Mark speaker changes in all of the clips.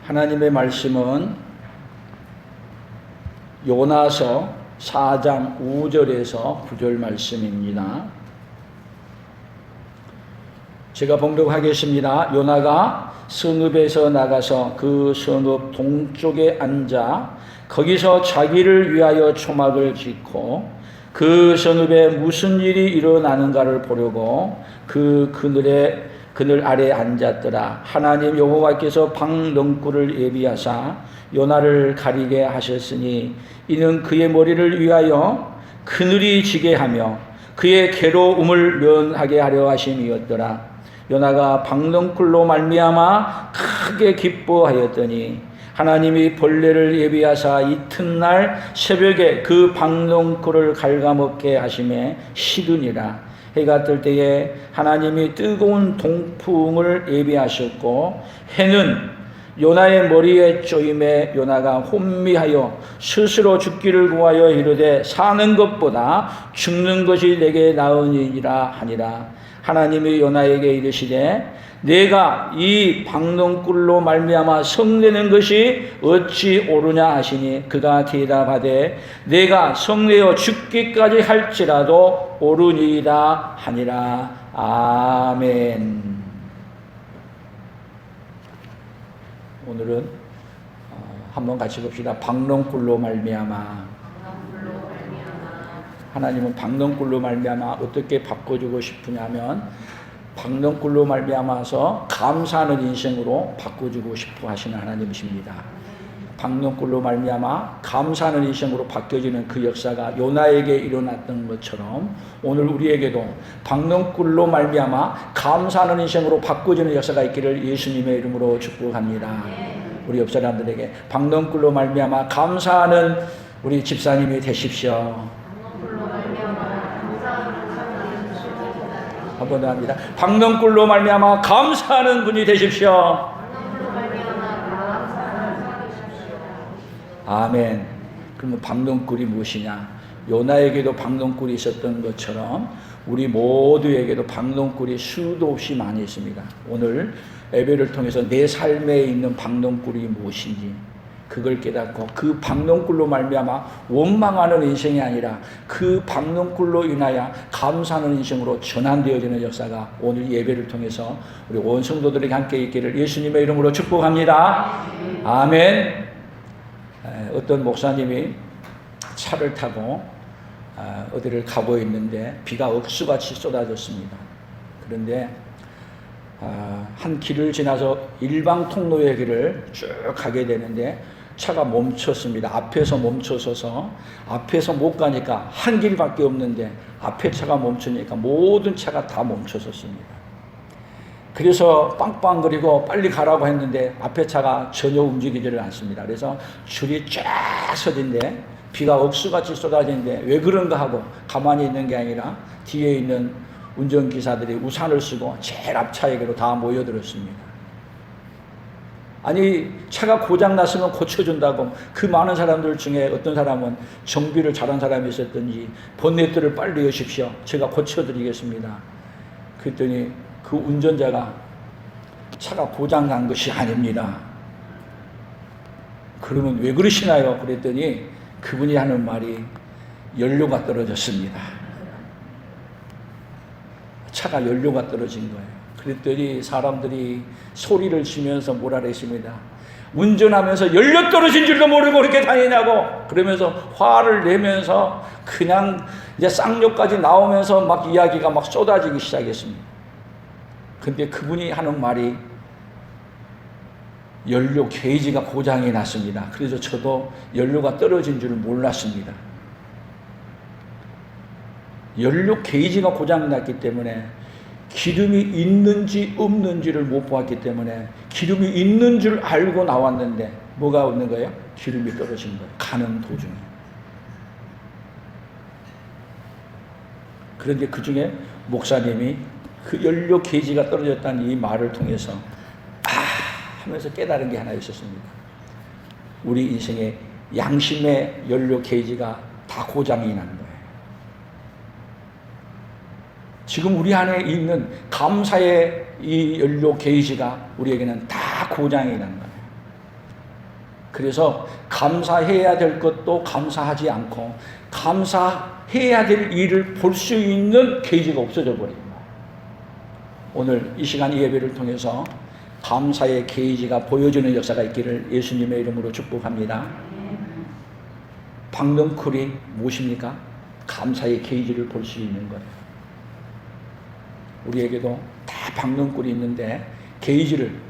Speaker 1: 하나님의 말씀은 요나서 4장 5절에서 9절 말씀입니다. 제가 봉독하겠습니다. 요나가 성읍에서 나가서 그 성읍 동쪽에 앉아 거기서 자기를 위하여 초막을 짓고 그 성읍에 무슨 일이 일어나는가를 보려고 그 그늘 아래에 앉았더라. 하나님 여호와께서 방렁쿨을 예비하사 요나를 가리게 하셨으니 이는 그의 머리를 위하여 그늘이 지게 하며 그의 괴로움을 면하게 하려 하심이었더라. 요나가 방렁쿨로 말미암아 크게 기뻐하였더니 하나님이 벌레를 예비하사 이튿날 새벽에 그 방렁쿨을 갉아먹게 하심에 식으니라. 해가 뜰 때에 하나님이 뜨거운 동풍을 예비하셨고 해는 요나의 머리에 쪼임에 요나가 혼미하여 스스로 죽기를 구하여 이르되 사는 것보다 죽는 것이 내게 나으니라 하니라. 하나님이 요나에게 이르시되 내가 이 방렁쿨로 말미암아 성내는 것이 어찌 옳으냐 하시니 그가 대답하되 내가 성내어 죽기까지 할지라도 옳으니이다 하니라. 아멘. 오늘은 한번 같이 봅시다. 방렁쿨로 말미암아. 하나님은 방렁쿨로 말미암아 어떻게 바꿔주고 싶으냐면 방렁쿨로 말미암아서 감사하는 인생으로 바꿔주고 싶어 하시는 하나님이십니다. 방렁쿨로 말미암아 감사하는 인생으로 바뀌어지는 그 역사가 요나에게 일어났던 것처럼 오늘 우리에게도 방렁쿨로 말미암아 감사하는 인생으로 바꿔지는 역사가 있기를 예수님의 이름으로 축복합니다. 우리 옆 사람들에게 방렁쿨로 말미암아 감사하는 우리 집사님이 되십시오. 한 번 더 합니다. 방렁쿨로 말미암아 감사하는 분이 되십시오. 아멘. 그러면 방렁쿨이 무엇이냐? 요나에게도 방렁쿨이 있었던 것처럼 우리 모두에게도 방렁쿨이 수도 없이 많이 있습니다. 오늘 예배를 통해서 내 삶에 있는 방렁쿨이 무엇인지 그걸 깨닫고 그 방렁쿨로 말미암아 원망하는 인생이 아니라 그 방렁쿨로 인하여 감사하는 인생으로 전환되어지는 역사가 오늘 예배를 통해서 우리 온 성도들에게 함께 있기를 예수님의 이름으로 축복합니다. 아멘. 어떤 목사님이 차를 타고 어디를 가고 있는데 비가 억수같이 쏟아졌습니다. 그런데 한 길을 지나서 일방 통로의 길을 쭉 가게 되는데 차가 멈췄습니다. 앞에서 멈춰서서 앞에서 못 가니까 한 길밖에 없는데 앞에 차가 멈추니까 모든 차가 다 멈춰섰습니다. 그래서 빵빵거리고 빨리 가라고 했는데 앞에 차가 전혀 움직이지를 않습니다. 그래서 줄이 쫙 서진데 비가 억수같이 쏟아지는데 왜 그런가 하고 가만히 있는 게 아니라 뒤에 있는 운전기사들이 우산을 쓰고 제일 앞차에게로 다 모여들었습니다. 아니 차가 고장났으면 고쳐준다고 그 많은 사람들 중에 어떤 사람은 정비를 잘한 사람이 있었던지 본네트를 빨리 여십시오. 제가 고쳐드리겠습니다. 그랬더니 그 운전자가 차가 고장난 것이 아닙니다. 그러면 왜 그러시나요? 그랬더니 그분이 하는 말이 연료가 떨어졌습니다. 차가 연료가 떨어진 거예요. 그랬더니 사람들이 소리를 치면서 뭐라 그랬습니다. 운전하면서 연료 떨어진 줄도 모르고 이렇게 다니냐고 그러면서 화를 내면서 그냥 이제 쌍욕까지 나오면서 막 이야기가 막 쏟아지기 시작했습니다. 근데 그분이 하는 말이 연료 게이지가 고장이 났습니다. 그래서 저도 연료가 떨어진 줄 몰랐습니다. 연료 게이지가 고장이 났기 때문에 기름이 있는지 없는지를 못 보았기 때문에 기름이 있는 줄 알고 나왔는데 뭐가 없는 거예요? 기름이 떨어진 거예요. 가는 도중에. 그런데 그 중에 목사님이 그 연료 게이지가 떨어졌다는 이 말을 통해서 하면서 깨달은 게 하나 있었습니다. 우리 인생의 양심의 연료 게이지가 다 고장이 난 거예요. 지금 우리 안에 있는 감사의 이 연료 게이지가 우리에게는 다 고장이 난 거예요. 그래서 감사해야 될 것도 감사하지 않고 감사해야 될 일을 볼 수 있는 계기가 없어져 버립니다. 오늘 이 시간 이 예배를 통해서 감사의 계기가 보여주는 역사가 있기를 예수님의 이름으로 축복합니다. 박넝쿨이 무엇입니까? 감사의 계기를 볼 수 있는 거예요. 우리에게도 다 박넝쿨이 있는데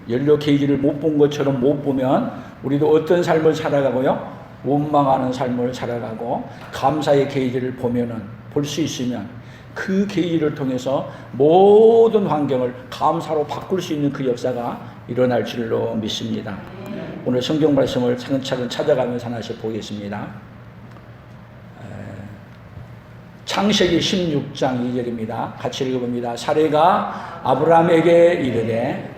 Speaker 1: 연료 게이지를 못 본 것처럼 못 보면 우리도 어떤 삶을 살아가고요? 원망하는 삶을 살아가고 감사의 게이지를 볼 수 있으면 그 게이지를 통해서 모든 환경을 감사로 바꿀 수 있는 그 역사가 일어날 줄로 믿습니다. 오늘 성경 말씀을 차근차근 찾아가면서 하나씩 보겠습니다. 창세기 16장 2절입니다. 같이 읽어봅니다. 사레가 아브라함에게 이르되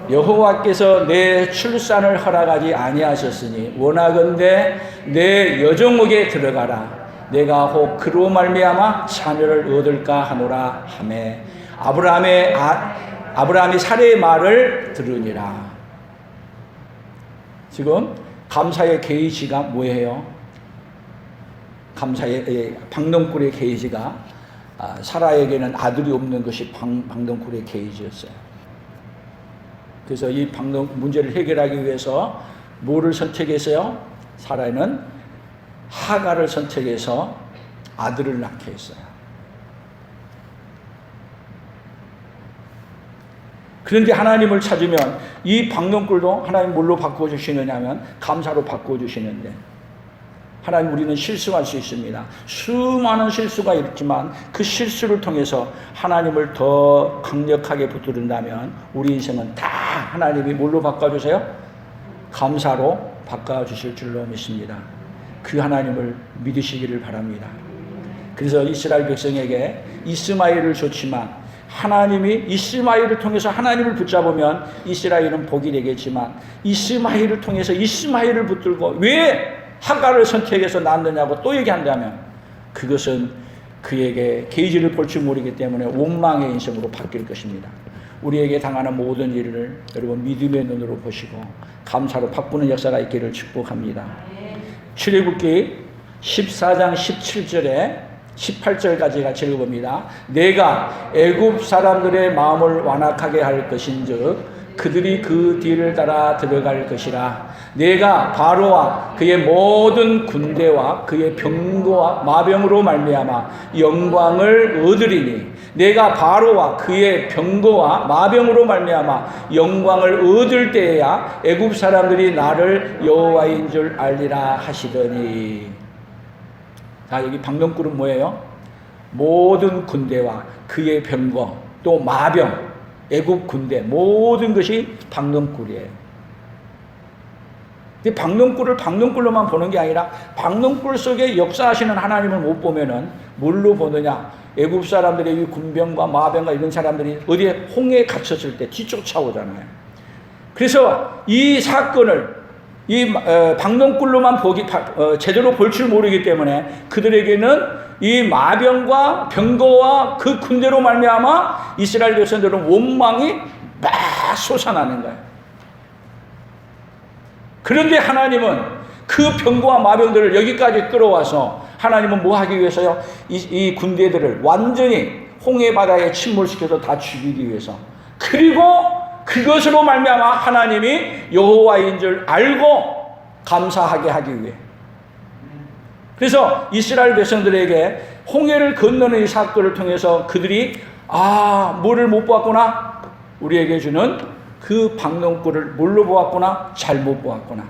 Speaker 1: 여호와께서 내 출산을 허락하지 아니하셨으니 원하건대 내 여종에게 들어가라. 내가 혹 그로 말미암아 자녀를 얻을까 하노라 하매 아브라함이 사레의 말을 들으니라. 지금 감사의 계시가 뭐예요? 박넝쿨의 계시가 사라에게는 아들이 없는 것이 박넝쿨의 계시였어요. 그래서 이 문제를 해결하기 위해서 뭐를 선택했어요? 사라는 하가를 선택해서 아들을 낳게 했어요. 그런데 하나님을 찾으면 이 박넝쿨도 하나님 뭘로 바꿔주시느냐면 감사로 바꿔주시는데, 하나님, 우리는 실수할 수 있습니다. 수많은 실수가 있지만 그 실수를 통해서 하나님을 더 강력하게 붙들는다면 우리 인생은 다 하나님이 뭘로 바꿔주세요? 감사로 바꿔주실 줄로 믿습니다. 그 하나님을 믿으시기를 바랍니다. 그래서 이스라엘 백성에게 이스마엘을 줬지만 하나님이 이스마엘을 통해서 하나님을 붙잡으면 이스라엘은 복이 되겠지만 이스마엘을 통해서 이스마엘을 붙들고 왜 하가를 선택해서 낳느냐고 또 얘기한다면 그것은 그에게 계기를 볼 줄 모르기 때문에 원망의 인생으로 바뀔 것입니다. 우리에게 당하는 모든 일을 여러분 믿음의 눈으로 보시고 감사로 바꾸는 역사가 있기를 축복합니다. 출애굽기 14장 17절에 18절까지 같이 읽어봅니다. 내가 애굽 사람들의 마음을 완악하게 할 것인즉 그들이 그 뒤를 따라 들어갈 것이라. 내가 바로와 그의 모든 군대와 그의 병거와 마병으로 말미암아 영광을 얻으리니 내가 바로와 그의 병거와 마병으로 말미암아 영광을 얻을 때에야 애굽 사람들이 나를 여호와인 줄 알리라 하시더니. 자, 여기 박넝쿨은 뭐예요? 모든 군대와 그의 병거 또 마병, 애굽 군대 모든 것이 박넝쿨이에요. 근데 박넝쿨을 박넝쿨로만 보는 게 아니라 박넝쿨 속에 역사하시는 하나님을 못 보면은 뭘로 보느냐? 애굽 사람들의 이 군병과 마병과 이런 사람들이 어디에 홍해에 갇혔을 때 뒤쫓아오잖아요. 그래서 이 사건을 이 박넝쿨로만 제대로 볼 줄 모르기 때문에 그들에게는 이 마병과 병거와 그 군대로 말미암아 이스라엘 백성들은 원망이 막 솟아나는 거예요. 그런데 하나님은 그 병거와 마병들을 여기까지 끌어와서 하나님은 뭐 하기 위해서요? 이 군대들을 완전히 홍해 바다에 침몰시켜서 다 죽이기 위해서, 그리고 그것으로 말미암아 하나님이 여호와인 줄 알고 감사하게 하기 위해. 그래서 이스라엘 백성들에게 홍해를 건너는 이 사건을 통해서 그들이 뭐를 못 보았구나, 우리에게 주는 그 박넝쿨을 뭘로 보았구나, 잘못 보았구나.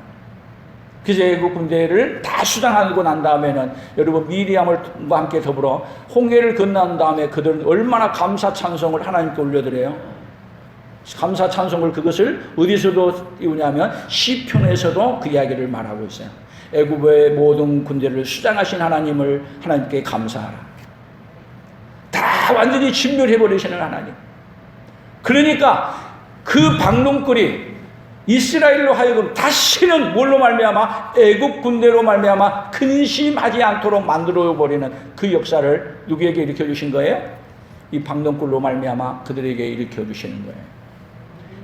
Speaker 1: 그래서 애굽 군대를 다 수장하고 난 다음에는 여러분 미리암과 함께 더불어 홍해를 건넌 다음에 그들은 얼마나 감사 찬송을 하나님께 올려드려요. 감사 찬송을 그것을 어디서도 띄우냐면 시편에서도 그 이야기를 말하고 있어요. 애굽의 모든 군대를 수장하신 하나님께 감사하라. 다 완전히 진멸해버리시는 하나님. 그러니까 그 박넝쿨이 이스라엘로 하여금 다시는 뭘로 말미암아 애굽 군대로 말미암아 근심하지 않도록 만들어버리는 그 역사를 누구에게 일으켜주신 거예요? 이 박넝쿨로 말미암아 그들에게 일으켜주시는 거예요.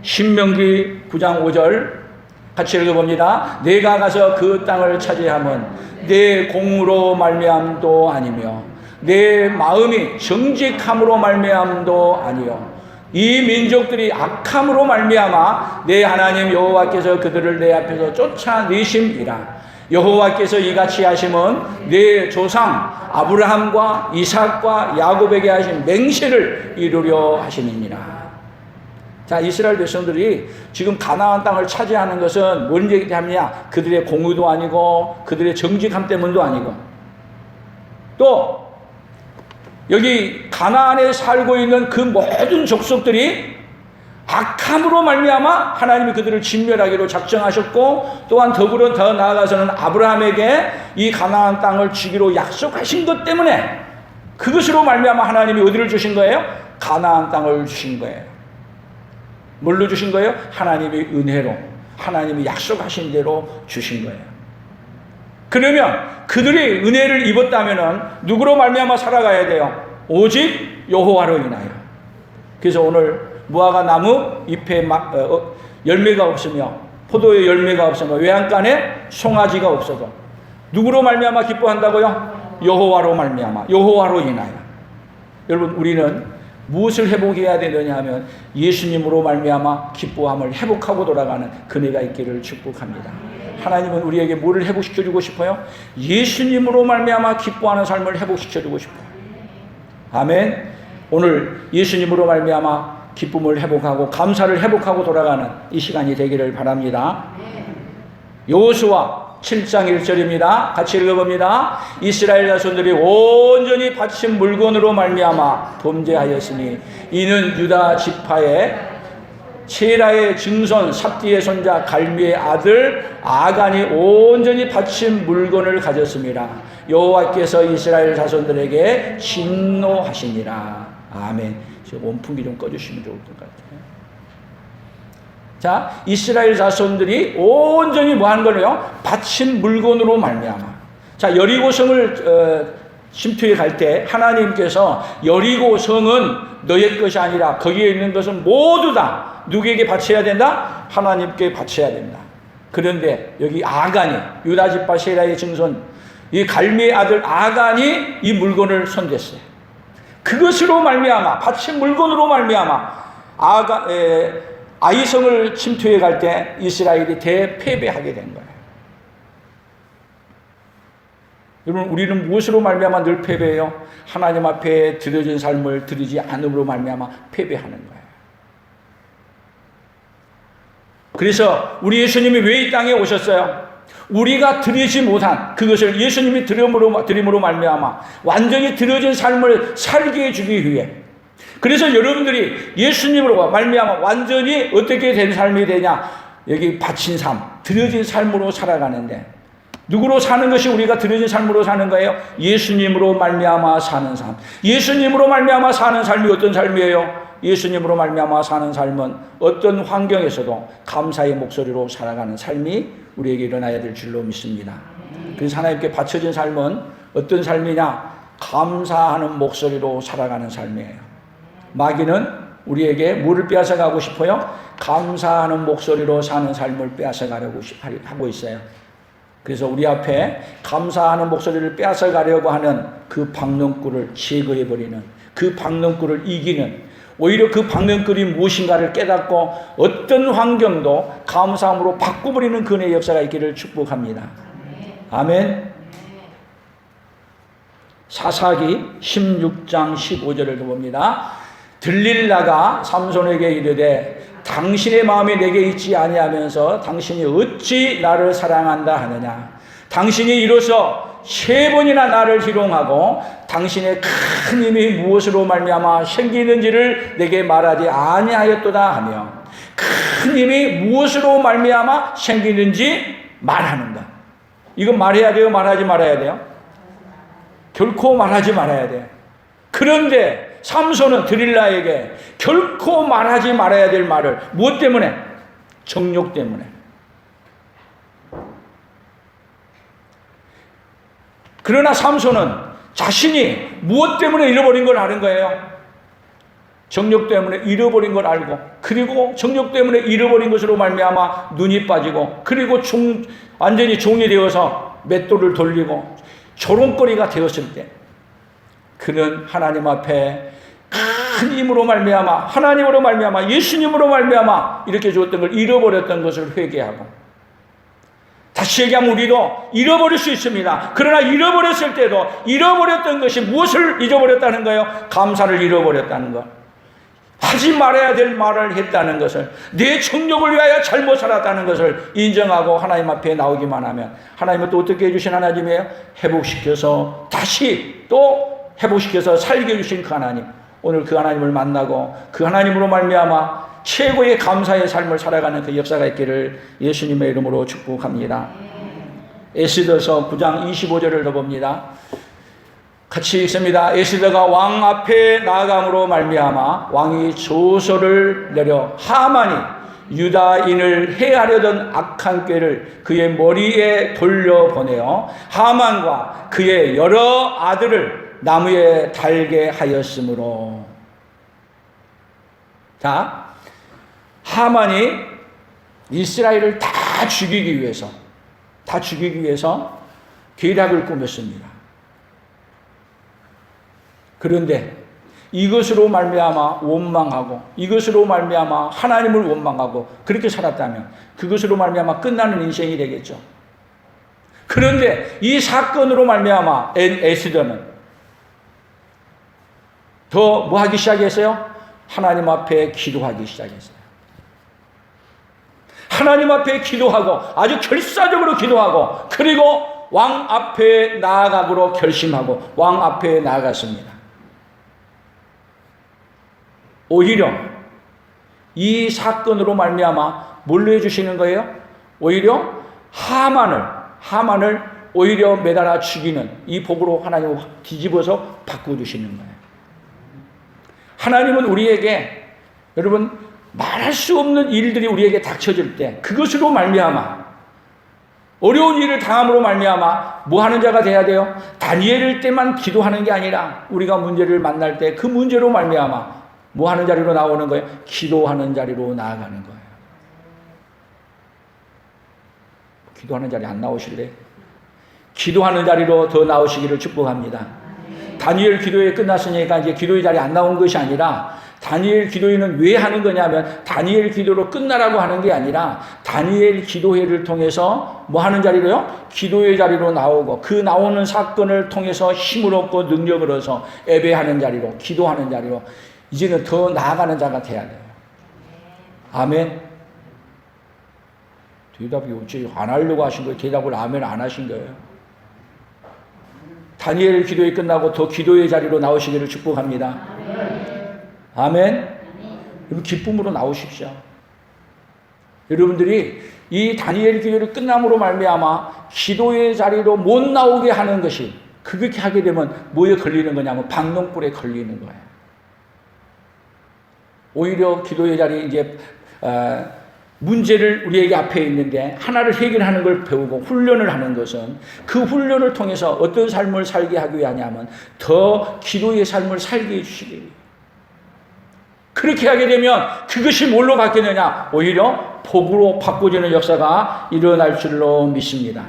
Speaker 1: 신명기 9장 5절 같이 읽어봅니다. 내가 가서 그 땅을 차지함은 내 공으로 말미암도 아니며 내 마음이 정직함으로 말미암도 아니요 이 민족들이 악함으로 말미암아 내 하나님 여호와께서 그들을 내 앞에서 쫓아내심이라. 여호와께서 이같이 하심은 내 조상 아브라함과 이삭과 야곱에게 하신 맹세를 이루려 하심이니라. 자, 이스라엘 백성들이 지금 가나안 땅을 차지하는 것은 뭔 얘기 때문이냐? 그들의 공의도 아니고 그들의 정직함 때문도 아니고 또 여기 가나안에 살고 있는 그 모든 족속들이 악함으로 말미암아 하나님이 그들을 진멸하기로 작정하셨고 또한 더불어 더 나아가서는 아브라함에게 이 가나안 땅을 주기로 약속하신 것 때문에 그것으로 말미암아 하나님이 어디를 주신 거예요? 가나안 땅을 주신 거예요. 뭘로 주신 거예요? 하나님의 은혜로, 하나님이 약속하신 대로 주신 거예요. 그러면 그들이 은혜를 입었다면은 누구로 말미암아 살아가야 돼요? 오직 여호와로 인하여. 그래서 오늘 무화과 나무 잎에 열매가 없으며 포도의 열매가 없으며 외양간에 송아지가 없어도 누구로 말미암아 기뻐한다고요? 여호와로 말미암아, 여호와로 인하여. 여러분, 우리는 무엇을 회복해야 되느냐 하면 예수님으로 말미암아 기뻐함을 회복하고 돌아가는 그네가 있기를 축복합니다. 하나님은 우리에게 뭐를 회복시켜주고 싶어요? 예수님으로 말미암아 기뻐하는 삶을 회복시켜주고 싶어요. 아멘. 오늘 예수님으로 말미암아 기쁨을 회복하고 감사를 회복하고 돌아가는 이 시간이 되기를 바랍니다. 여호수아 7장 1절입니다. 같이 읽어봅니다. 이스라엘 자손들이 온전히 바친 물건으로 말미암아 범죄하였으니 이는 유다 지파의 체라의 증손 삽디의 손자 갈미의 아들 아간이 온전히 바친 물건을 가졌습니다. 여호와께서 이스라엘 자손들에게 진노하시니라. 아멘. 원풍기 좀 꺼주시면 좋을 것 같아요. 자, 이스라엘 자손들이 온전히 뭐 하는 거예요? 바친 물건으로 말미암아. 자, 여리고성을 침투해 갈 때 하나님께서 여리고성은 너의 것이 아니라 거기에 있는 것은 모두 다 누구에게 바쳐야 된다? 하나님께 바쳐야 된다. 그런데 여기 아간이 유다지파 세라의 증손 이 갈미의 아들 아간이 이 물건을 손댔어요. 그것으로 말미암아 바친 물건으로 말미암아 아이성을 침투해 갈 때 이스라엘이 대패배하게 된 거예요. 여러분, 우리는 무엇으로 말미암아 늘 패배해요? 하나님 앞에 드려진 삶을 드리지 않음으로 말미암아 패배하는 거예요. 그래서 우리 예수님이 왜 이 땅에 오셨어요? 우리가 드리지 못한 그것을 예수님이 드림으로 말미암아 완전히 드려진 삶을 살게 해주기 위해. 그래서 여러분들이 예수님으로 말미암아 완전히 어떻게 된 삶이 되냐? 여기 바친 삶, 드려진 삶으로 살아가는데 누구로 사는 것이 우리가 드려진 삶으로 사는 거예요? 예수님으로 말미암아 사는 삶. 예수님으로 말미암아 사는 삶이 어떤 삶이에요? 예수님으로 말미암아 사는 삶은 어떤 환경에서도 감사의 목소리로 살아가는 삶이 우리에게 일어나야 될 줄로 믿습니다. 그래서 하나님께 바쳐진 삶은 어떤 삶이냐? 감사하는 목소리로 살아가는 삶이에요. 마귀는 우리에게 뭐를 빼앗아가고 싶어요? 감사하는 목소리로 사는 삶을 빼앗아가려고 하고 있어요. 그래서 우리 앞에 감사하는 목소리를 빼앗아가려고 하는 그 박nom꾼을 제거해버리는, 그 박nom꾼을 이기는, 오히려 그 박nom꾼이 무엇인가를 깨닫고 어떤 환경도 감사함으로 바꿔버리는 그의 역사가 있기를 축복합니다. 아멘. 사사기 16장 15절을 봅니다. 들릴라가 삼손에게 이르되 당신의 마음이 내게 있지 아니하면서 당신이 어찌 나를 사랑한다 하느냐. 당신이 이로써 3번이나 나를 희롱하고 당신의 큰 힘이 무엇으로 말미암아 생기는지를 내게 말하지 아니하였도다 하며, 큰 힘이 무엇으로 말미암아 생기는지 말하는가. 이건 말해야 돼요? 말하지 말아야 돼요? 결코 말하지 말아야 돼요. 그런데 삼손은 드릴라에게 결코 말하지 말아야 될 말을, 무엇 때문에? 정욕 때문에. 그러나 삼손은 자신이 무엇 때문에 잃어버린 걸 아는 거예요? 정욕 때문에 잃어버린 걸 알고, 그리고 정욕 때문에 잃어버린 것으로 말미암아 눈이 빠지고, 그리고 완전히 종이 되어서 맷돌을 돌리고 조롱거리가 되었을 때, 그는 하나님 앞에 큰 힘으로 말미암아, 하나님으로 말미암아, 예수님으로 말미암아 이렇게 주었던 걸 잃어버렸던 것을 회개하고, 다시 얘기하면 우리도 잃어버릴 수 있습니다. 그러나 잃어버렸을 때도 잃어버렸던 것이 무엇을 잊어버렸다는 거예요? 감사를 잃어버렸다는 것. 하지 말아야 될 말을 했다는 것을, 내 정욕을 위하여 잘못 살았다는 것을 인정하고 하나님 앞에 나오기만 하면, 하나님은 또 어떻게 해주신 하나님이에요? 회복시켜서 다시 또 회복시켜서 살게 해주신 그 하나님, 오늘 그 하나님을 만나고 그 하나님으로 말미암아 최고의 감사의 삶을 살아가는 그 역사가 있기를 예수님의 이름으로 축복합니다. 에스더서 9장 25절을 더 봅니다. 같이 읽습니다. 에스더가 왕 앞에 나아감으로 말미암아 왕이 조서를 내려 하만이 유다인을 해하려던 악한 꾀를 그의 머리에 돌려보내어 하만과 그의 여러 아들을 나무에 달게 하였으므로. 자, 하만이 이스라엘을 다 죽이기 위해서 계략을 꾸몄습니다. 그런데 이것으로 말미암아 원망하고, 이것으로 말미암아 하나님을 원망하고 그렇게 살았다면 그것으로 말미암아 끝나는 인생이 되겠죠. 그런데 이 사건으로 말미암아 에스더는 더 뭐 하기 시작했어요? 하나님 앞에 기도하기 시작했어요. 하나님 앞에 기도하고, 아주 결사적으로 기도하고, 그리고 왕 앞에 나아가기로 결심하고 왕 앞에 나아갔습니다. 오히려 이 사건으로 말미암아 뭘로 해주시는 거예요? 오히려 하만을 오히려 매달아 죽이는 이 복으로 하나님을 뒤집어서 바꿔주시는 거예요. 하나님은 우리에게, 여러분, 말할 수 없는 일들이 우리에게 닥쳐질 때 그것으로 말미암아, 어려운 일을 당함으로 말미암아 뭐 하는 자가 돼야 돼요? 다니엘일 때만 기도하는 게 아니라 우리가 문제를 만날 때 그 문제로 말미암아 뭐 하는 자리로 나오는 거예요? 기도하는 자리로 나아가는 거예요. 기도하는 자리 안 나오실래요? 기도하는 자리로 더 나오시기를 축복합니다. 다니엘 기도회 끝났으니까 이제 기도의 자리 안 나온 것이 아니라, 다니엘 기도회는 왜 하는 거냐면 다니엘 기도로 끝나라고 하는 게 아니라 다니엘 기도회를 통해서 뭐 하는 자리로요? 기도의 자리로 나오고, 그 나오는 사건을 통해서 힘을 얻고 능력을 얻어서 예배하는 자리로, 기도하는 자리로 이제는 더 나아가는 자가 돼야 돼요. 아멘. 대답이 어째 안 하려고 하신 거예요? 대답을 아멘 안 하신 거예요? 다니엘 기도회 끝나고 더 기도의 자리로 나오시기를 축복합니다. 아멘. 여러분, 기쁨으로 나오십시오. 여러분들이 이 다니엘 기도를 끝남으로 말미암아 기도의 자리로 못 나오게 하는 것이, 그렇게 하게 되면 뭐에 걸리는 거냐면 박농불에 걸리는 거예요. 오히려 기도의 자리, 이제 문제를 우리에게 앞에 있는데 하나를 해결하는 걸 배우고 훈련을 하는 것은, 그 훈련을 통해서 어떤 삶을 살게 하기 위하냐면 더 기도의 삶을 살게 해주시기 위해. 그렇게 하게 되면 그것이 뭘로 바뀌느냐? 오히려 복으로 바꿔지는 역사가 일어날 줄로 믿습니다.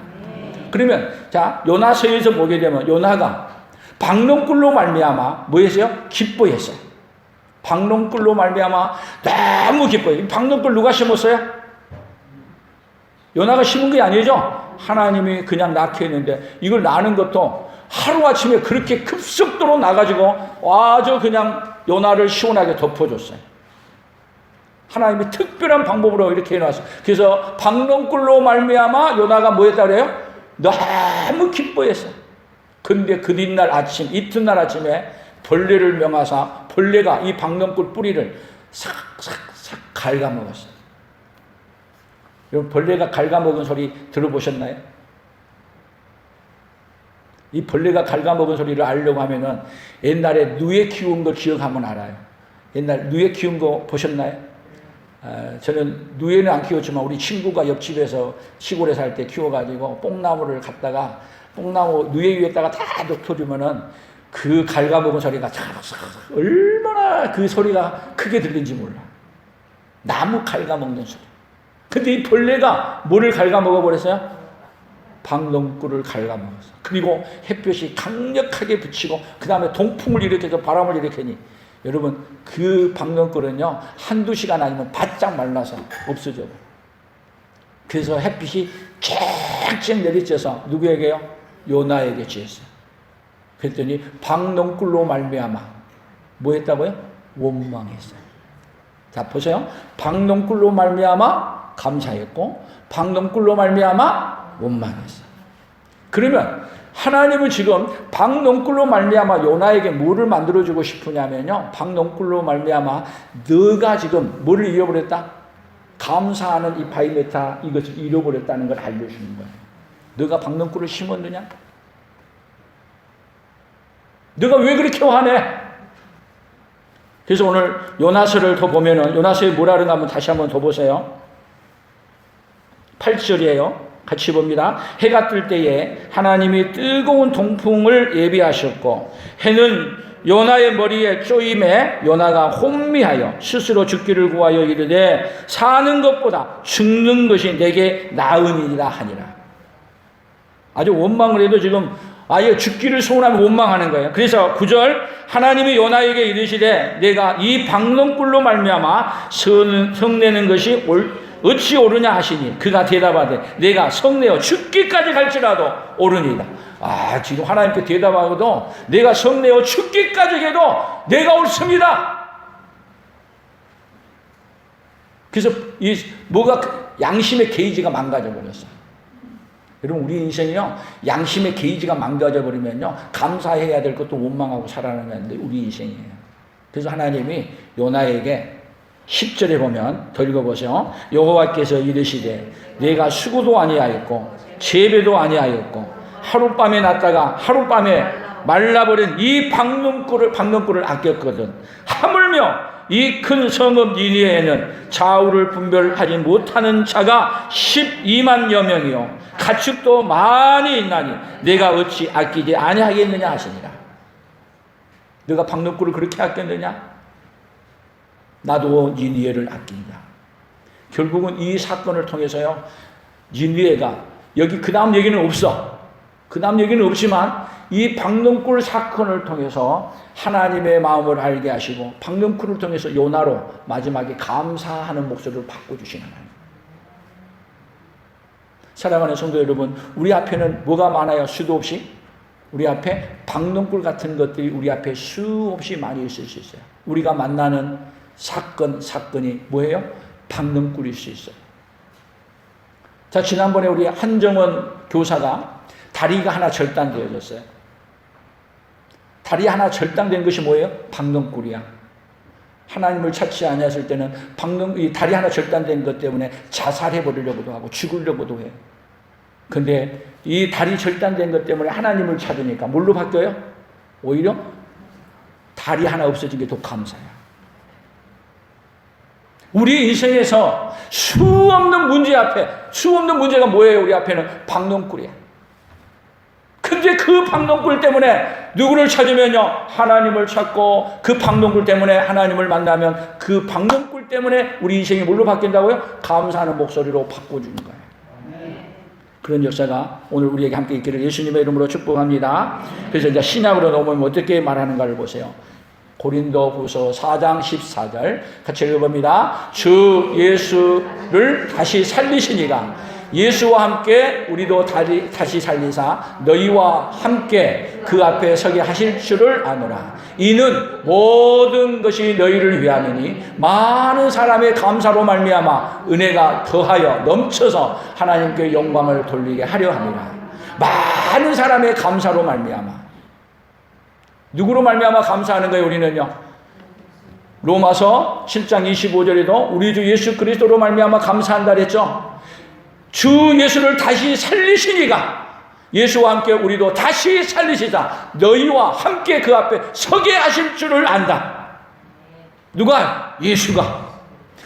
Speaker 1: 그러면 자, 요나서에서 보게 되면 요나가 박농불로 말미암아 뭐 했어요? 기뻐했어요. 박농불로 말미암아 너무 기뻐요. 박농불 누가 심었어요? 요나가 심은 게 아니죠. 하나님이 그냥 낳게 했는데, 이걸 낳는 것도 하루아침에 그렇게 급속도로 나가지고 아주 그냥 요나를 시원하게 덮어줬어요. 하나님이 특별한 방법으로 이렇게 해놨어요. 그래서 박농불로 말미암아 요나가 뭐 했다 그래요? 너무 기뻐했어요. 근데 그 뒷날 아침, 이튿날 아침에 벌레를 명하사 벌레가 이 박농불 뿌리를 싹싹싹 갉아먹었어요. 여러분, 벌레가 갉아먹은 소리 들어보셨나요? 이 벌레가 갉아먹은 소리를 알려고 하면은 옛날에 누에 키운 거 기억하면 알아요. 옛날 누에 키운 거 보셨나요? 저는 누에는 안 키웠지만 우리 친구가 옆집에서 시골에 살 때 키워가지고 뽕나무를 갖다가 뽕나무 누에 위에다가 다 덮어주면은 그 갉아먹은 소리가 얼마나 얼마나 그 소리가 크게 들린지 몰라. 나무 갉아먹는 소리. 근데 이 벌레가 뭐를 갉아먹어 버렸어요? 박농꿀을 갉아먹었어. 그리고 햇볕이 강력하게 비치고 그 다음에 동풍을 일으켜서 바람을 일으키니 여러분 그 박농꿀은요 한두 시간 아니면 바짝 말라서 없어져요. 그래서 햇빛이 쫙쫙 내리쬐서 누구에게요? 요나에게 지었어요. 그랬더니 박농꿀로 말미암아 뭐 했다고요? 원망했어요. 자 보세요. 박농꿀로 말미암아 감사했고 박농꿀로 말미암아 원망했어요. 그러면 하나님은 지금 박농꿀로 말미암아 요나에게 뭐를 만들어주고 싶으냐면요. 박농꿀로 말미암아 너가 지금 뭐를 잃어버렸다? 감사하는 이 바이메타 이것을 잃어버렸다는 걸 알려주는 거예요. 너가 박농꿀을 심었느냐? 너가 왜 그렇게 화내? 그래서 오늘 요나서를 더 보면은 요나서에 뭐라 그런가 한번 다시 한번 더 보세요. 8절이에요. 같이 봅니다. 해가 뜰 때에 하나님이 뜨거운 동풍을 예비하셨고 해는 요나의 머리에 쪼임에 요나가 혼미하여 스스로 죽기를 구하여 이르되 사는 것보다 죽는 것이 내게 나으니라 하니라. 아주 원망을 해도 지금 아예 죽기를 소원하며 원망하는 거예요. 그래서 9절 하나님이 요나에게 이르시되 내가 이 박농꿀로 말미암아 성내는 것이 어찌 옳으냐 하시니 그가 대답하되 내가 성내어 죽기까지 갈지라도 옳으니이다. 아 지금 하나님께 대답하고도 내가 성내어 죽기까지 해도 내가 옳습니다. 그래서 이 뭐가 양심의 게이지가 망가져 버렸어요. 여러분 우리 인생이요 양심의 게이지가 망가져 버리면요 감사해야 될 것도 원망하고 살아가는 게 우리 인생이에요. 그래서 하나님이 요나에게 10절에 보면 더 읽어보세요. 여호와께서 이르시되 내가 수고도 아니하였고 재배도 아니하였고 하룻밤에 났다가 하룻밤에 말라버린 이 박농꿀을 아꼈거든. 하물며 이 큰 성읍 니느웨에는 좌우를 분별하지 못하는 자가 12만여 명이요 가축도 많이 있나니 내가 어찌 아끼지 아니하겠느냐 하시니라. 너가 박농꿀을 그렇게 아꼈느냐? 나도 니느웨를 아낀다. 결국은 이 사건을 통해서요 니느웨가 여기 그 다음 얘기는 없어. 그 다음 얘기는 없지만 이 박농꿀 사건을 통해서 하나님의 마음을 알게 하시고 박농꿀을 통해서 요나로 마지막에 감사하는 목소리를 바꿔주시는 하나님. 사랑하는 성도 여러분, 우리 앞에는 뭐가 많아요? 수도 없이? 우리 앞에 박농꿀 같은 것들이 우리 앞에 수없이 많이 있을 수 있어요. 우리가 만나는 사건이 뭐예요? 박농꿀일 수 있어요. 자, 지난번에 우리 한정원 교사가 다리가 하나 절단되어졌어요. 다리 하나 절단된 것이 뭐예요? 박농꿀이야. 하나님을 찾지 아니했을 때는 이 다리 하나 절단된 것 때문에 자살해 버리려고도 하고 죽으려고도 해요. 근데 이 다리 절단된 것 때문에 하나님을 찾으니까 뭘로 바뀌어요? 오히려 다리 하나 없어진 게 더 감사해요. 우리 인생에서 수없는 문제가 뭐예요? 우리 앞에는 박농꿀이야. 근데 그 박농꿀 때문에 누구를 찾으면요? 하나님을 찾고 그 박농꿀 때문에 하나님을 만나면 그 박농꿀 때문에 우리 인생이 뭘로 바뀐다고요? 감사하는 목소리로 바꿔주는 거예요. 그런 역사가 오늘 우리에게 함께 있기를 예수님의 이름으로 축복합니다. 그래서 이제 신약으로 넘어오면 어떻게 말하는가를 보세요. 고린도후서 4장 14절 같이 읽어봅니다. 주 예수를 다시 살리시니가 예수와 함께 우리도 다시 살리사 너희와 함께 그 앞에 서게 하실 줄을 아노라. 이는 모든 것이 너희를 위함이니 많은 사람의 감사로 말미암아 은혜가 더하여 넘쳐서 하나님께 영광을 돌리게 하려 함이라. 많은 사람의 감사로 말미암아. 누구로 말미암아 감사하는 거예요? 우리는요. 로마서 7장 25절에도 우리 주 예수 그리스도로 말미암아 감사한다 그랬죠. 주 예수를 다시 살리시니가 예수와 함께 우리도 다시 살리시자 너희와 함께 그 앞에 서게 하실 줄을 안다. 누가? 예수가.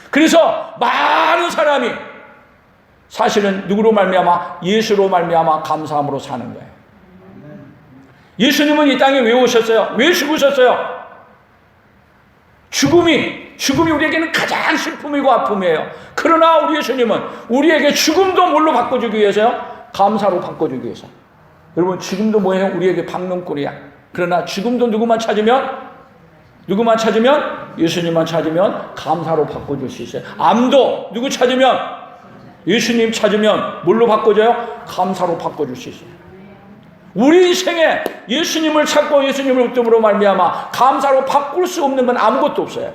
Speaker 1: 그래서 많은 사람이 사실은 누구로 말미암아? 예수로 말미암아 감사함으로 사는 거예요. 예수님은 이 땅에 왜 오셨어요? 왜 죽으셨어요? 죽음이 우리에게는 가장 슬픔이고 아픔이에요. 그러나 우리 예수님은 우리에게 죽음도 뭘로 바꿔주기 위해서요? 감사로 바꿔주기 위해서. 여러분, 죽음도 뭐예요? 우리에게 박농꾼이야. 그러나 죽음도 누구만 찾으면 예수님만 찾으면 감사로 바꿔줄 수 있어요. 암도 누구 찾으면? 예수님 찾으면 뭘로 바꿔줘요? 감사로 바꿔줄 수 있어요. 우리 인생에 예수님을 찾고 예수님을 붙음으로 말미암아 감사로 바꿀 수 없는 건 아무것도 없어요.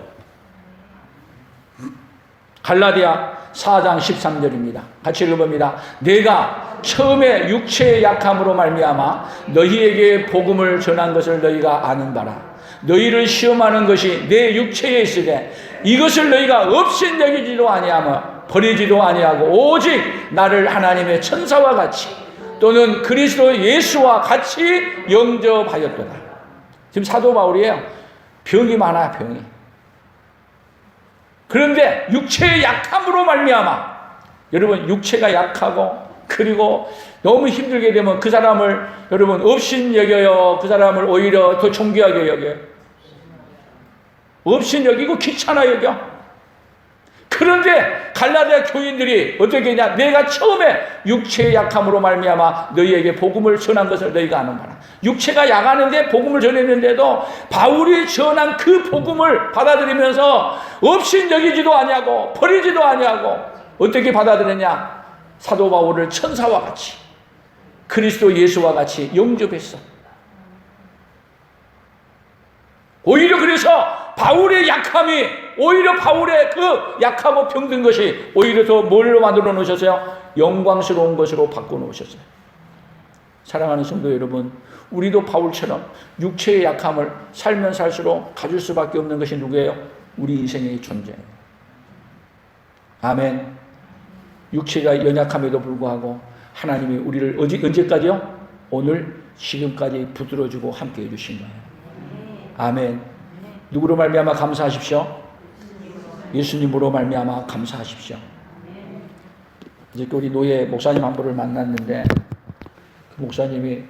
Speaker 1: 갈라디아 4장 13절입니다. 같이 읽어봅니다. 내가 처음에 육체의 약함으로 말미암아 너희에게 복음을 전한 것을 너희가 아는 바라. 너희를 시험하는 것이 내 육체에 있으되 이것을 너희가 업신여기지도 아니하며 버리지도 아니하고 오직 나를 하나님의 천사와 같이 또는 그리스도 예수와 같이 영접하였도다. 지금 사도 바울이에요. 병이 많아요. 병이. 그런데 육체의 약함으로 말미암아, 여러분, 육체가 약하고 그리고 너무 힘들게 되면 그 사람을 여러분 업신여겨요. 그 사람을 오히려 더 존귀하게 여겨요. 업신여기고 귀찮아 여겨. 그런데 갈라디아 교인들이 어떻게 했냐? 내가 처음에 육체의 약함으로 말미암아 너희에게 복음을 전한 것을 너희가 아는 바라. 육체가 약하는데 복음을 전했는데도 바울이 전한 그 복음을 받아들이면서 업신여기지도 아니하고 버리지도 아니하고 어떻게 받아들였냐? 사도 바울을 천사와 같이 그리스도 예수와 같이 영접했어. 오히려 그래서 바울의 약함이 오히려 바울의 그 약하고 병든 것이 오히려 더 뭘로 만들어 놓으셨어요? 영광스러운 것으로 바꿔 놓으셨어요. 사랑하는 성도 여러분, 우리도 바울처럼 육체의 약함을 살면 살수록 가질 수밖에 없는 것이 누구예요? 우리 인생의 존재예요. 아멘. 육체가 연약함에도 불구하고 하나님이 우리를 언제까지요? 오늘 지금까지 붙들어주고 함께 해주신 거예요. 아멘. 누구로 말미암아 감사하십시오? 예수님으로 말미암아 감사하십시오. 이제 우리 노예 목사님 한 분을 만났는데 그 목사님이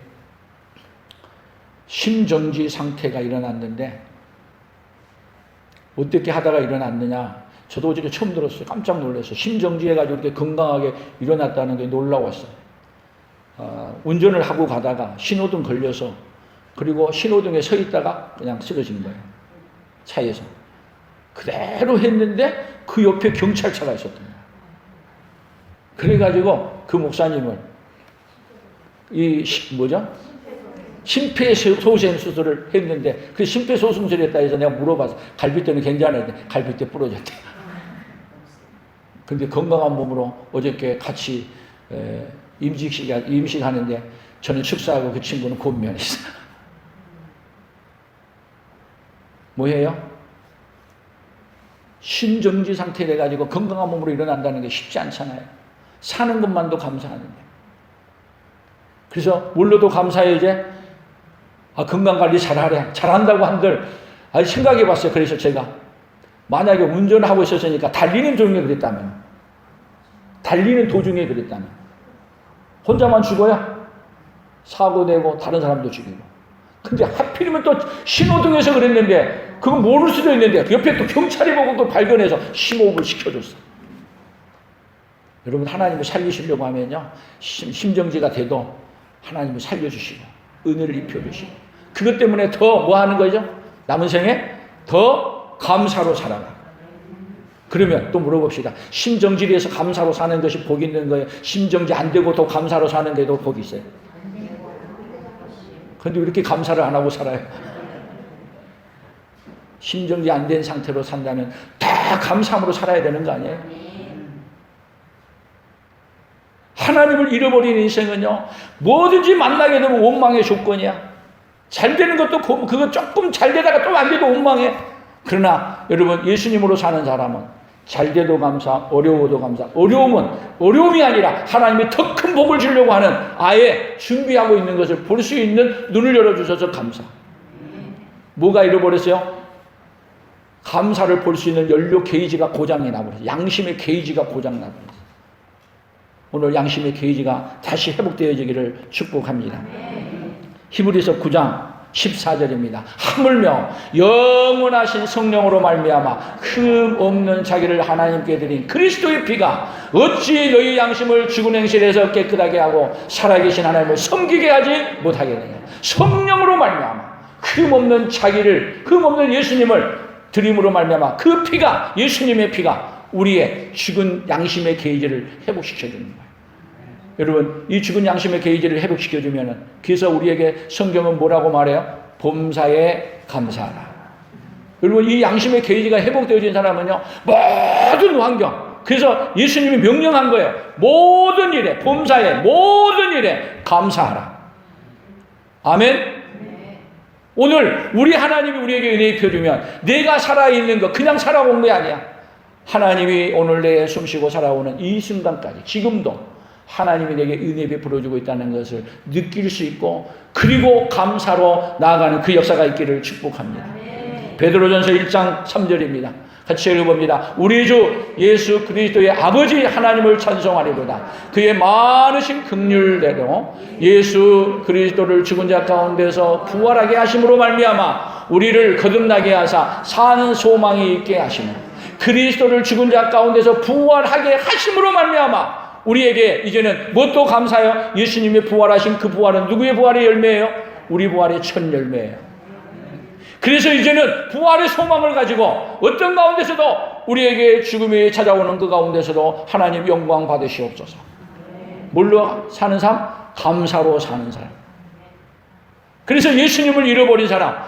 Speaker 1: 심정지 상태가 일어났는데 어떻게 하다가 일어났느냐? 저도 어저께 처음 들었어요. 깜짝 놀랐어요. 심정지해가지고 이렇게 건강하게 일어났다는 게 놀라웠어요. 운전을 하고 가다가 신호등 걸려서 그리고 신호등에 서 있다가 그냥 쓰러진 거예요. 차에서. 그대로 했는데 그 옆에 경찰차가 있었던 거예요. 그래가지고 그 목사님을 심폐소생 수술을 했는데 그 심폐소생술을 했다 해서 내가 물어봤어. 갈비뼈는 괜찮았는데 갈비뼈 부러졌대. 근데 건강한 몸으로 어저께 같이 임식하는데 저는 축사하고 그 친구는 곤면했어요. 뭐예요? 심정지 상태 돼가지고 건강한 몸으로 일어난다는 게 쉽지 않잖아요. 사는 것만도 감사하는데. 그래서 뭘로도 감사해 이제? 건강관리 잘하래. 잘한다고 한들 생각해 봤어요. 그래서 제가 만약에 운전을 하고 있었으니까 달리는 도중에 그랬다면 혼자만 죽어야 사고 내고 다른 사람도 죽이고. 근데 하필이면 또 신호등에서 그랬는데 그건 모를 수도 있는데 옆에 또 경찰이 보고 그걸 발견해서 심호흡을 시켜줬어. 여러분, 하나님을 살리시려고 하면요, 심정지가 돼도 하나님을 살려주시고 은혜를 입혀주시고 그것 때문에 더 뭐 하는 거죠? 남은 생에 더 감사로 살아가. 그러면 또 물어봅시다. 심정지에서 감사로 사는 것이 복이 있는 거예요? 심정지 안 되고 더 감사로 사는 게도 복이 있어요? 그런데 왜 이렇게 감사를 안 하고 살아요? 심정지 안 된 상태로 산다면 다 감사함으로 살아야 되는 거 아니에요? 하나님을 잃어버린 인생은요, 뭐든지 만나게 되면 원망의 조건이야. 잘 되는 것도 그거 조금 잘 되다가 또 안 돼도 원망해. 그러나 여러분, 예수님으로 사는 사람은 잘 돼도 감사, 어려워도 감사. 어려움이 아니라 하나님이 더 큰 복을 주려고 하는 아예 준비하고 있는 것을 볼 수 있는 눈을 열어주셔서 감사. 뭐가 잃어버렸어요? 감사를 볼 수 있는 연료 게이지가 고장이 나버렸어요. 양심의 게이지가 고장 나버렸어요. 오늘 양심의 게이지가 다시 회복되어지기를 축복합니다. 히브리서 9장 14절입니다. 하물며 영원하신 성령으로 말미암아 흠 없는 자기를 하나님께 드린 그리스도의 피가 어찌 너희 양심을 죽은 행실에서 깨끗하게 하고 살아계신 하나님을 섬기게 하지 못하겠느냐. 성령으로 말미암아 흠 없는 자기를, 흠 없는 예수님을 드림으로 말미암아 그 피가, 예수님의 피가 우리의 죽은 양심의 게이지를 회복시켜주는 거예요. 여러분, 이 죽은 양심의 게이지를 회복시켜주면은, 그래서 우리에게 성경은 뭐라고 말해요? 범사에 감사하라. 여러분, 이 양심의 게이지가 회복되어진 사람은요, 모든 환경, 그래서 예수님이 명령한 거예요. 모든 일에, 범사에 모든 일에 감사하라. 아멘. 오늘 우리 하나님이 우리에게 은혜 입혀주면 내가 살아있는 거 그냥 살아온 게 아니야. 하나님이 오늘 내에 숨쉬고 살아오는 이 순간까지, 지금도 하나님이 내게 은혜 베풀어주고 있다는 것을 느낄 수 있고, 그리고 감사로 나아가는 그 역사가 있기를 축복합니다. 베드로전서 1장 3절입니다. 같이 읽어봅니다. 우리 주 예수 그리스도의 아버지 하나님을 찬송하리로다. 그의 많으신 긍휼대로 예수 그리스도를 죽은 자 가운데서 부활하게 하심으로 말미암아 우리를 거듭나게 하사 사는 소망이 있게 하시며, 그리스도를 죽은 자 가운데서 부활하게 하심으로 말미암아 우리에게 이제는 무엇도 감사해요? 예수님이 부활하신 그 부활은 누구의 부활의 열매예요? 우리 부활의 첫 열매예요. 그래서 이제는 부활의 소망을 가지고 어떤 가운데서도 우리에게 죽음이 찾아오는 그 가운데서도 하나님 영광 받으시옵소서. 뭘로 사는 삶? 감사로 사는 사람. 그래서 예수님을 잃어버린 사람은,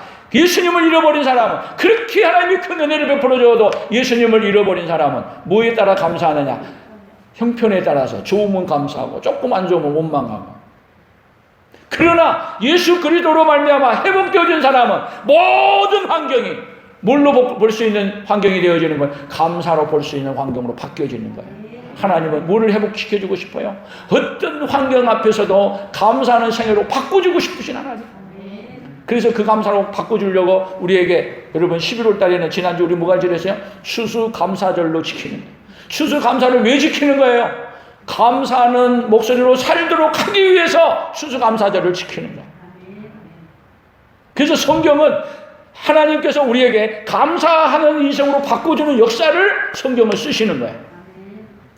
Speaker 1: 그렇게 하나님이 큰 은혜를 베풀어 줘도 예수님을 잃어버린 사람은 뭐에 따라 감사하느냐? 형편에 따라서 좋으면 감사하고 조금 안 좋으면 원망하고. 그러나 예수 그리스도로 말미암아 회복되어진 사람은 모든 환경이 뭘로 볼 수 있는 환경이 되어지는 거예요? 감사로 볼 수 있는 환경으로 바뀌어지는 거예요. 하나님은 뭐를 회복시켜주고 싶어요? 어떤 환경 앞에서도 감사하는 생애로 바꿔주고 싶으신 하나님. 그래서 그 감사로 바꿔주려고 우리에게, 여러분 11월 달에는 지난주 우리 뭐가 지냈어요? 추수감사절로 지키는 거예요. 추수감사를 왜 지키는 거예요? 감사하는 목소리로 살도록 하기 위해서 추수감사절을 지키는 거예요. 그래서 성경은 하나님께서 우리에게 감사하는 인생으로 바꿔주는 역사를 성경을 쓰시는 거예요.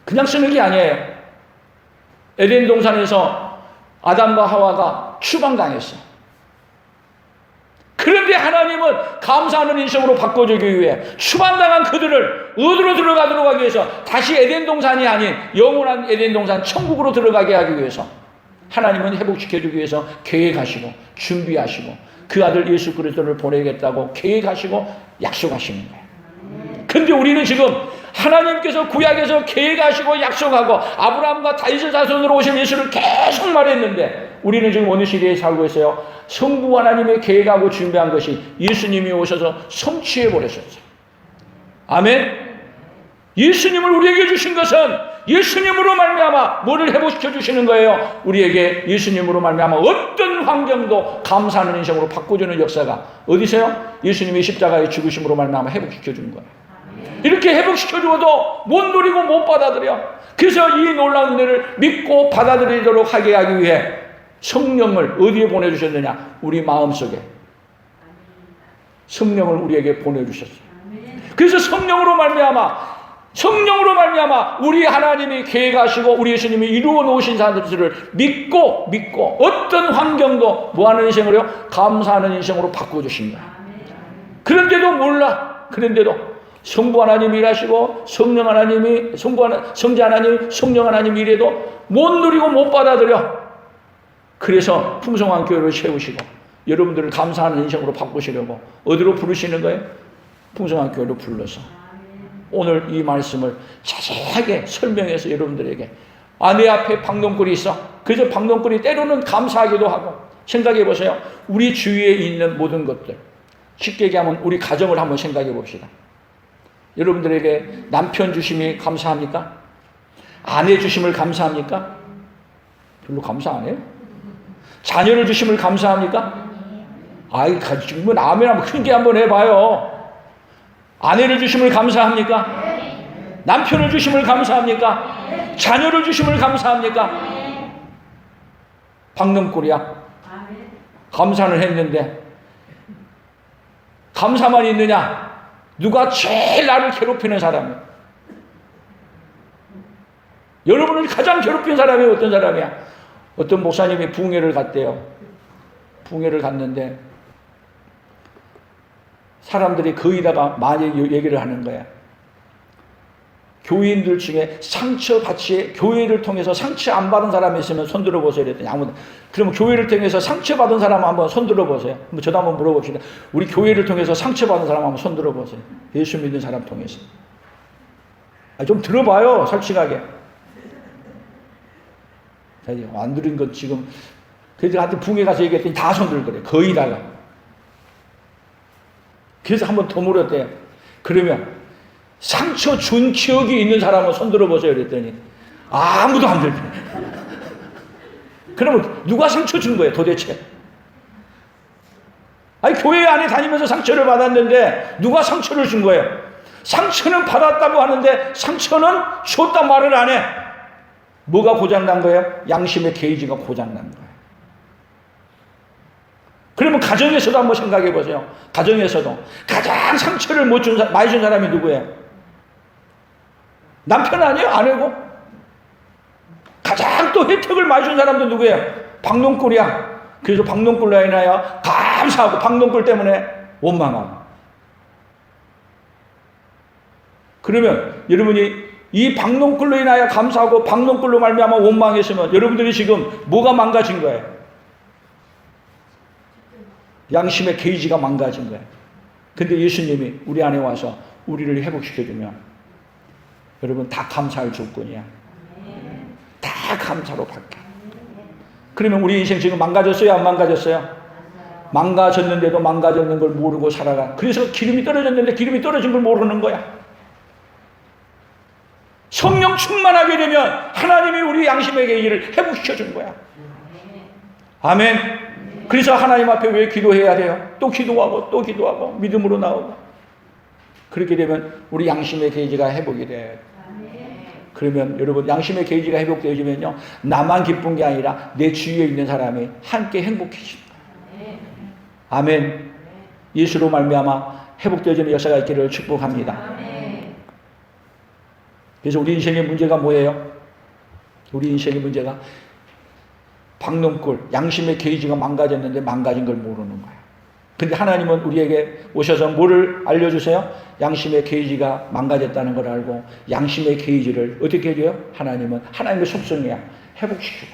Speaker 1: 그냥 쓰는 게 아니에요. 에덴 동산에서 아담과 하와가 추방당했어요. 그런데 하나님은 감사하는 인생으로 바꿔주기 위해 추방당한 그들을 어디로 들어가도록 하기 위해서, 다시 에덴 동산이 아닌 영원한 에덴 동산 천국으로 들어가게 하기 위해서 하나님은 회복시켜주기 위해서 계획하시고 준비하시고 그 아들 예수 그리스도를 보내겠다고 계획하시고 약속하시는 거예요. 근데 우리는 지금 하나님께서 구약에서 계획하시고 약속하고 아브라함과 다윗의 자손으로 오신 예수를 계속 말했는데, 우리는 지금 어느 시대에 살고 있어요? 성부 하나님의 계획하고 준비한 것이 예수님이 오셔서 성취해버렸었어요. 아멘. 예수님을 우리에게 주신 것은 예수님으로 말미암아 뭐를 회복시켜 주시는 거예요? 우리에게 예수님으로 말미암아 어떤 환경도 감사하는 인생으로 바꿔주는 역사가 어디서요? 예수님이 십자가의 죽으심으로 말미암아 회복시켜 주는 거예요. 이렇게 회복시켜 주어도 못 누리고 못 받아들여. 그래서 이 놀라운 은혜를 믿고 받아들이도록 하게 하기 위해 성령을 어디에 보내주셨느냐? 우리 마음속에 성령을 우리에게 보내주셨어요. 그래서 성령으로 말미암아 우리 하나님이 계획하시고 우리 예수님이 이루어 놓으신 사람들을 믿고 어떤 환경도 뭐하는 인생으로요? 감사하는 인생으로 바꿔주신 거예요. 그런데도 몰라. 그런데도 성부 하나님이 일하시고 성자 하나님, 성령 하나님이 이래도 못 누리고 못 받아들여. 그래서 풍성한 교회를 세우시고 여러분들을 감사하는 인생으로 바꾸시려고 어디로 부르시는 거예요? 풍성한 교회로 불러서 오늘 이 말씀을 자세하게 설명해서 여러분들에게, 내 앞에 방동굴이 있어. 그래서 방동굴이 때로는 감사하기도 하고. 생각해 보세요. 우리 주위에 있는 모든 것들, 쉽게 얘기하면 우리 가정을 한번 생각해 봅시다. 여러분들에게 남편 주심이 감사합니까? 아내 주심을 감사합니까? 별로 감사 안 해요? 자녀를 주심을 감사합니까? 지금은 아멘 한번 크게 한번 해봐요. 아내를 주심을 감사합니까? 남편을 주심을 감사합니까? 자녀를 주심을 감사합니까? 방금꼴이야. 감사는 했는데 감사만 있느냐? 누가 제일 나를 괴롭히는 사람이야? 여러분을 가장 괴롭힌 사람이 어떤 사람이야? 어떤 목사님이 부흥회를 갔대요. 부흥회를 갔는데 사람들이 거기다가 많이 얘기를 하는 거야. 교인들 중에 상처같이 교회를 통해서 상처 안 받은 사람이 있으면 손 들어보세요. 그랬더니 아무도. 그러면 교회를 통해서 상처받은 사람 한번 손 들어보세요. 저도 한번 물어봅시다. 우리 교회를 통해서 상처받은 사람 한번 손 들어보세요. 예수 믿는 사람 통해서. 좀 들어봐요. 솔직하게. 안 들은 건 지금 그래서 하여튼 붕에 가서 얘기했더니 다 손 들더래. 거의 다가. 그래서 한번 더 물었대요. 그러면 상처 준 기억이 있는 사람은 손 들어보세요. 그랬더니 아무도 안 들대. 그러면 누가 상처 준 거예요 도대체? 아니 교회 안에 다니면서 상처를 받았는데 누가 상처를 준 거예요? 상처는 받았다고 하는데 상처는 줬단 말을 안 해. 뭐가 고장난 거예요? 양심의 게이지가 고장난 거예요. 그러면 가정에서도 한번 생각해 보세요. 가정에서도 가장 상처를 많이 준 사람이 누구예요? 남편 아니에요? 아내고? 가장 또 혜택을 많이 준 사람도 누구예요? 박농꿀이야. 그래서 박농꿀로 인하여 감사하고 박농꿀 때문에 원망하고. 그러면 여러분이 이 박농꿀로 인하여 감사하고 박농꿀로 말미암아 원망했으면 여러분들이 지금 뭐가 망가진 거예요? 양심의 게이지가 망가진 거예요. 근데 예수님이 우리 안에 와서 우리를 회복시켜주면 여러분 다 감사할 조건이야. 다 감사로 바뀌어. 그러면 우리 인생 지금 망가졌어요? 안 망가졌어요? 망가졌는데도 망가졌는 걸 모르고 살아가. 그래서 기름이 떨어졌는데 기름이 떨어진 걸 모르는 거야. 성령 충만하게 되면 하나님이 우리 양심의 게이지를 회복시켜준 거야. 아멘. 그래서 하나님 앞에 왜 기도해야 돼요? 또 기도하고 또 기도하고 믿음으로 나오고. 그렇게 되면 우리 양심의 게이지가 회복이 돼요. 그러면 여러분 양심의 게이지가 회복되어지면요 나만 기쁜 게 아니라 내 주위에 있는 사람이 함께 행복해지는 거예요. 아멘. 예수로 말미암아 회복되어지는 역사가 있기를 축복합니다. 그래서 우리 인생의 문제가 뭐예요? 우리 인생의 문제가 박농꿀, 양심의 게이지가 망가졌는데 망가진 걸 모르는 거예요. 근데 하나님은 우리에게 오셔서 뭐를 알려주세요? 양심의 게이지가 망가졌다는 걸 알고 양심의 게이지를 어떻게 해줘요? 하나님은 하나님의 속성이야. 회복시키고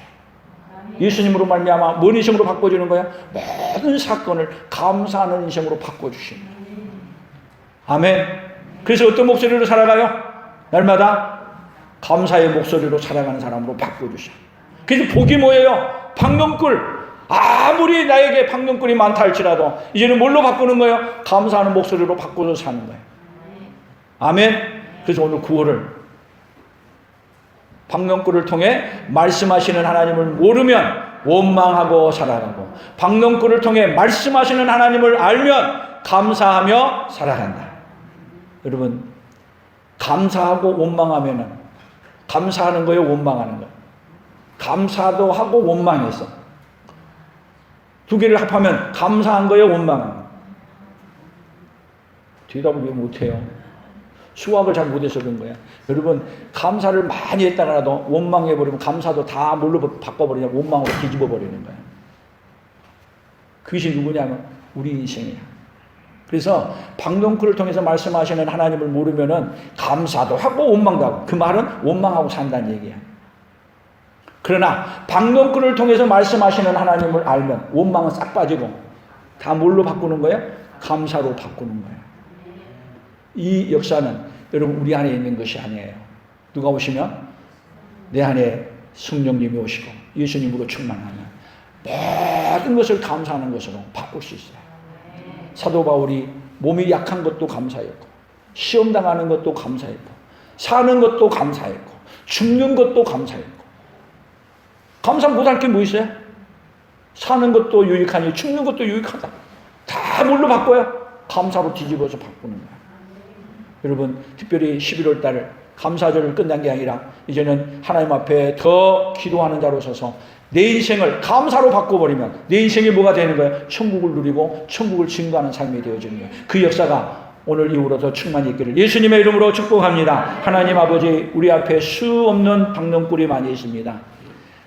Speaker 1: 예수님으로 말미암아 뭔 인생으로 바꿔주는 거야? 모든 사건을 감사하는 인생으로 바꿔주시는 거예요. 아멘. 그래서 어떤 목소리로 살아가요? 날마다 감사의 목소리로 살아가는 사람으로 바꿔주셔. 그래서 복이 뭐예요? 박농꿀. 아무리 나에게 박농꿀이 많다 할지라도 이제는 뭘로 바꾸는 거예요? 감사하는 목소리로 바꿔서 사는 거예요. 아멘. 그래서 오늘 구호를 박농꿀을 통해 말씀하시는 하나님을 모르면 원망하고 살아가고 박농꿀을 통해 말씀하시는 하나님을 알면 감사하며 살아간다. 여러분 감사하고 원망하면은 감사하는 거예요? 원망하는 거예요? 감사도 하고 원망했어. 두 개를 합하면 감사한 거예요? 원망한 거예요? 대답을 왜 못해요? 수학을 잘 못해서 그런 거야. 여러분 감사를 많이 했다가라도 원망해버리면 감사도 다 뭘로 바꿔버리냐? 원망으로 뒤집어버리는 거야. 그것이 누구냐면 우리 인생이야. 그래서 박농꿀을 통해서 말씀하시는 하나님을 모르면은 감사도 하고 원망도 하고 그 말은 원망하고 산다는 얘기야. 그러나 박농꿀을 통해서 말씀하시는 하나님을 알면 원망은 싹 빠지고 다 뭘로 바꾸는 거예요? 감사로 바꾸는 거예요. 이 역사는 여러분 우리 안에 있는 것이 아니에요. 누가 오시면 내 안에 성령님이 오시고 예수님으로 충만하면 모든 것을 감사하는 것으로 바꿀 수 있어요. 사도 바울이 몸이 약한 것도 감사했고 시험 당하는 것도 감사했고 사는 것도 감사했고 죽는 것도 감사했고 감사 못할 게 뭐 있어요? 사는 것도 유익하니 죽는 것도 유익하다. 다 뭘로 바꿔요? 감사로 뒤집어서 바꾸는 거예요. 여러분 특별히 11월 달 감사절을 끝난 게 아니라 이제는 하나님 앞에 더 기도하는 자로 서서 내 인생을 감사로 바꿔버리면 내 인생이 뭐가 되는 거예요? 천국을 누리고 천국을 증거하는 삶이 되어지는 거예요. 그 역사가 오늘 이후로 더 충만히 있기를 예수님의 이름으로 축복합니다. 하나님 아버지, 우리 앞에 수 없는 박농굴이 많이 있습니다.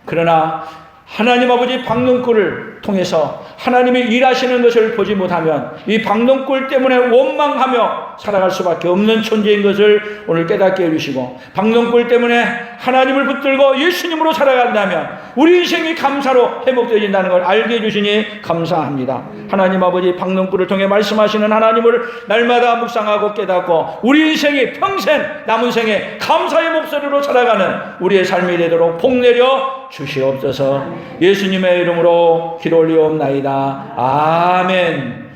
Speaker 1: 그러나 하나님 아버지 박농굴을 통해서 하나님이 일하시는 것을 보지 못하면 이 박농굴 때문에 원망하며 살아갈 수밖에 없는 존재인 것을 오늘 깨닫게 해주시고, 박농굴 때문에 하나님을 붙들고 예수님으로 살아간다면 우리 인생이 감사로 회복되어진다는 걸 알게 해주시니 감사합니다. 하나님 아버지, 박농굴을 통해 말씀하시는 하나님을 날마다 묵상하고 깨닫고 우리 인생이 평생 남은 생에 감사의 목소리로 살아가는 우리의 삶이 되도록 복내려 주시옵소서. 예수님의 이름으로 기도 올리옵나이다. 아멘.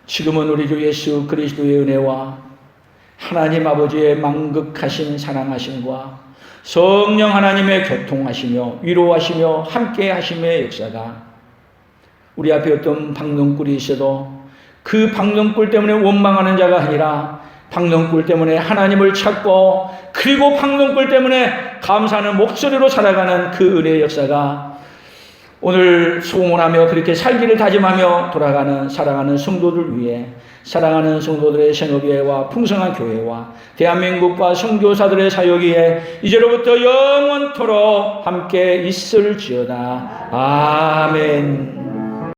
Speaker 1: 지금은 우리 주 예수 그리스도의 은혜와 하나님 아버지의 만극하신 사랑하심과 성령 하나님의 교통하시며 위로하시며 함께 하심의 역사가 우리 앞에 어떤 박농굴이 있어도 그 박농굴 때문에 원망하는 자가 아니라 박농굴 때문에 하나님을 찾고 그리고 박농굴 때문에 감사하는 목소리로 살아가는 그 은혜의 역사가 오늘 소원하며 그렇게 살기를 다짐하며 돌아가는 사랑하는 성도들 위해, 사랑하는 성도들의 생업예와 풍성한 교회와 대한민국과 선교사들의 사역에 이제로부터 영원토록 함께 있을지어다. 아멘.